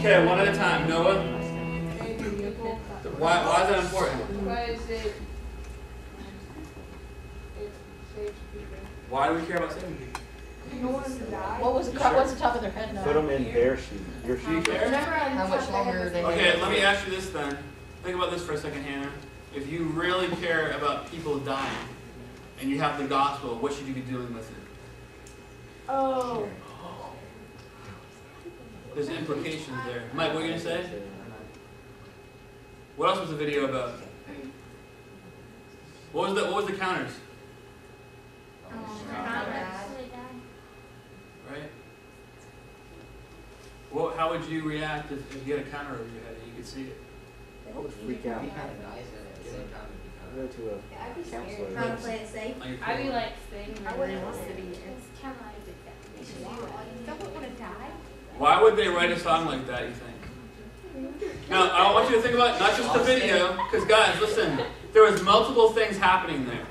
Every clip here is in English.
Okay, one at a time. Noah? Why is that important? Why do we care about saving people? What's the top of their head now? Put them in their shoes. Your shoes. How much longer are they? Okay, let me ask you this then. Think about this for a second, Hannah. If you really care about people dying and you have the gospel, what should you be doing with it? Oh. There's implications there. Mike, what are you going to say? What else was the video about? What was the counters? Right? Well, how would you react if you had a counter over your head and you could see it? I would freak out. Go to a counselor. Trying to play it safe. I'd be like staying I wouldn't want to be. It's kind of like don't want to die. Why would they write a song like that, you think? Now, I want you to think about not just the video, because guys, listen, there was multiple things happening there.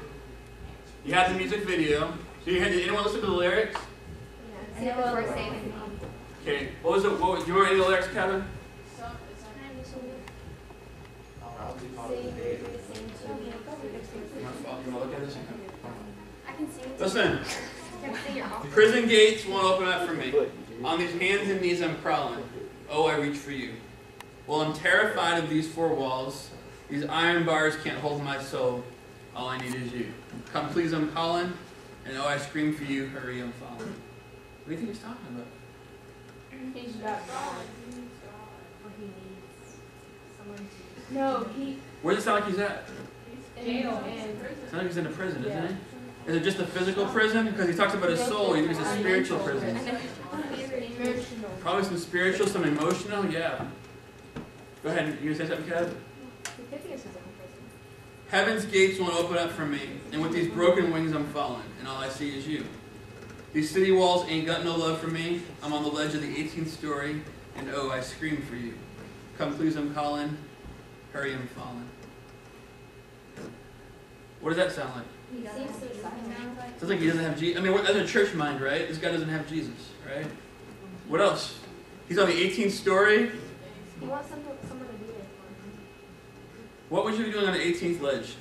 You had the music video. Did anyone listen to the lyrics? Yeah. Before saving me. Okay, do you remember any of the lyrics, Kevin? You want to look at this? I can see it. Listen, prison gates won't open up for me. On these hands and knees I'm crawling. Oh, I reach for you. Well, I'm terrified of these four walls. These iron bars can't hold my soul. All I need is you. Come please, I'm calling. And oh, I scream for you. Hurry, I'm falling. What do you think he's talking about? He's got God. Or he needs someone to... No, he... Where does it sound like he's at? Jail. It sounds like he's in a prison, isn't he? Is it just a physical prison? Because he talks about his soul. He thinks it's a spiritual prison. Probably some spiritual, some emotional. Yeah. Go ahead. You going to say something, Kev? Heaven's gates won't open up for me, and with these broken wings I'm falling, and all I see is you. These city walls ain't got no love for me. I'm on the ledge of the 18th story, and oh, I scream for you. Come please, I'm calling. Hurry, I'm falling. What does that sound like? Sounds like he doesn't have Jesus. I mean, that's a church mind, right? This guy doesn't have Jesus, right? What else? He's on the 18th story. He wants someone to do it. What would you be doing on the 18th ledge?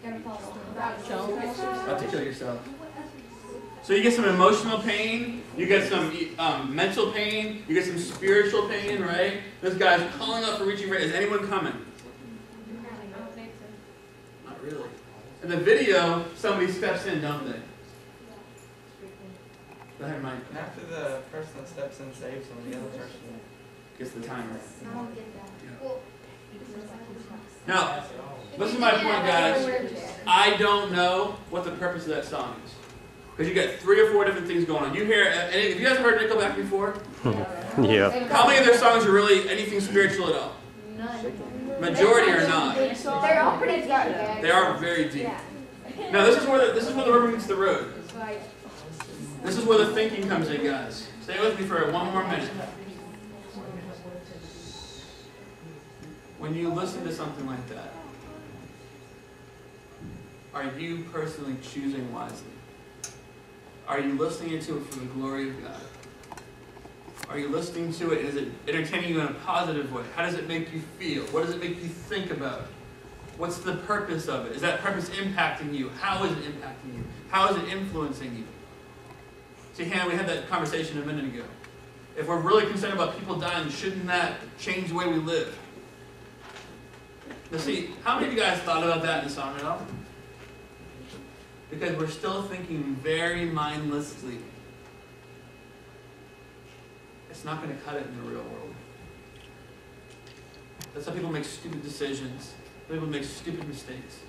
Gonna fall off. About to kill yourself. So you get some emotional pain, you get some mental pain, you get some spiritual pain, right? This guy's calling up for reaching for it. Is anyone coming? Not really. In the video, somebody steps in, don't they? Go ahead, Mike. After the person that steps in saves them, the other person gets the timer. I don't get that. Yeah. Now, listen to my point, guys. I don't know what the purpose of that song is. Because you got 3 or 4 different things going on. You hear, have you guys heard Nickelback before? Yeah. How many of their songs are really anything spiritual at all? None. Majority are not. They're all pretty deep. They are very deep. Now this is where the rubber meets the road. This is where the thinking comes in, guys. Stay with me for one more minute. When you listen to something like that, are you personally choosing wisely? Are you listening to it for the glory of God? Are you listening to it? Is it entertaining you in a positive way? How does it make you feel? What does it make you think about? What's the purpose of it? Is that purpose impacting you? How is it impacting you? How is it influencing you? See, Hannah, we had that conversation a minute ago. If we're really concerned about people dying, shouldn't that change the way we live? Now see, how many of you guys thought about that in the song at all? Because we're still thinking very mindlessly. It's not going to cut it in the real world. That's how people make stupid decisions. People make stupid mistakes.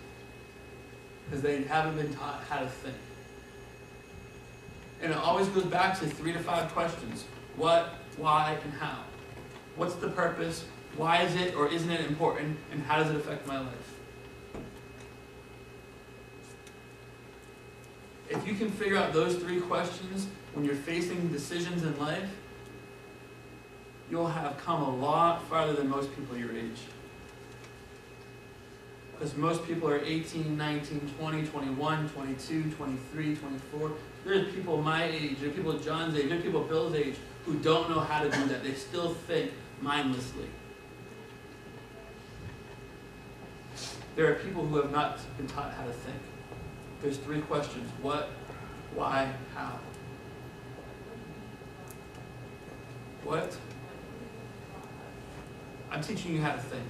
Because they haven't been taught how to think. And it always goes back to 3 to 5 questions. What, why, and how? What's the purpose? Why is it or isn't it important? And how does it affect my life? If you can figure out those 3 questions when you're facing decisions in life, you'll have come a lot farther than most people your age. Because most people are 18, 19, 20, 21, 22, 23, 24. There's people my age, there are people John's age, there are people Bill's age who don't know how to do that. They still think mindlessly. There are people who have not been taught how to think. There's 3 questions: what, why, how. What? I'm teaching you how to think.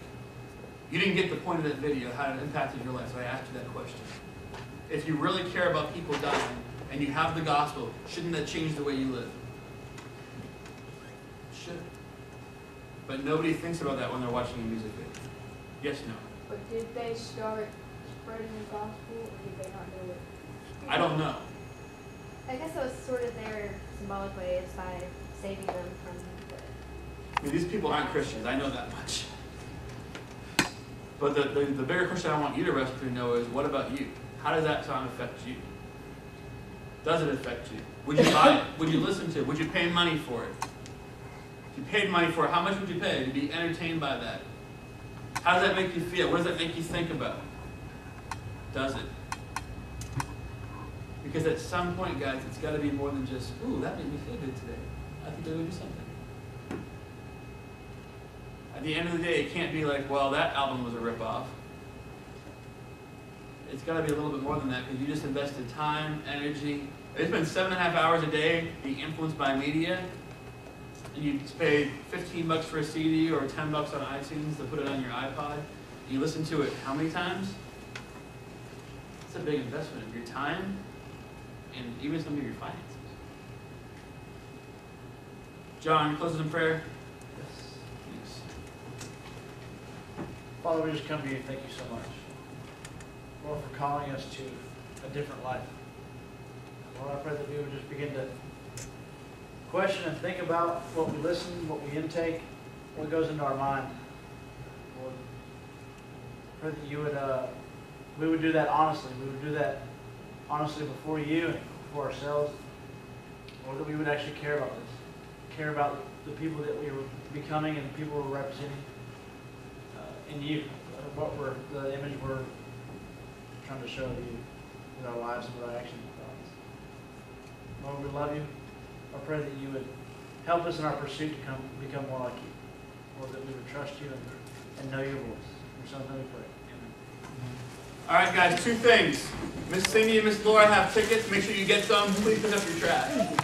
You didn't get the point of that video, how it impacted your life, so I asked you that question. If you really care about people dying, and you have the gospel, shouldn't that change the way you live? It should. But nobody thinks about that when they're watching a music video. Yes, no? But did they start spreading the gospel, or did they not do it? I don't know. I guess it was sort of their symbolic way is by saving them from the... I mean, these people aren't Christians, I know that much. But the bigger question I want you to wrestle through, Noah, is what about you? How does that song affect you? Does it affect you? Would you buy it? Would you listen to it? Would you pay money for it? If you paid money for it, how much would you pay to be entertained by that? How does that make you feel? What does that make you think about? Does it? Because at some point, guys, it's got to be more than just, ooh, that made me feel good today. I think I would do something. At the end of the day, it can't be like, well, that album was a ripoff. It's got to be a little bit more than that because you just invested time, energy. It's been 7.5 hours a day being influenced by media, and you paid $15 for a CD or $10 on iTunes to put it on your iPod. You listen to it how many times? It's a big investment of your time and even some of your finances. John, close us in prayer. Father, we just come to you and thank you so much, Lord, for calling us to a different life. Lord, I pray that we would just begin to question and think about what we listen, what we intake, what goes into our mind. Lord, I pray that you would, we would do that honestly. We would do that honestly before you and before ourselves. Lord, that we would actually care about this, care about the people that we are becoming and the people we're representing. In you, the image we're trying to show you with our lives and with our actions and thoughts. Lord, we love you. I pray that you would help us in our pursuit to become more like you. Lord, that we would trust you and know your voice. In your son's name we pray. Amen. All right, guys, 2 things. Miss Cindy and Miss Laura have tickets. Make sure you get some. Please pick up your trash.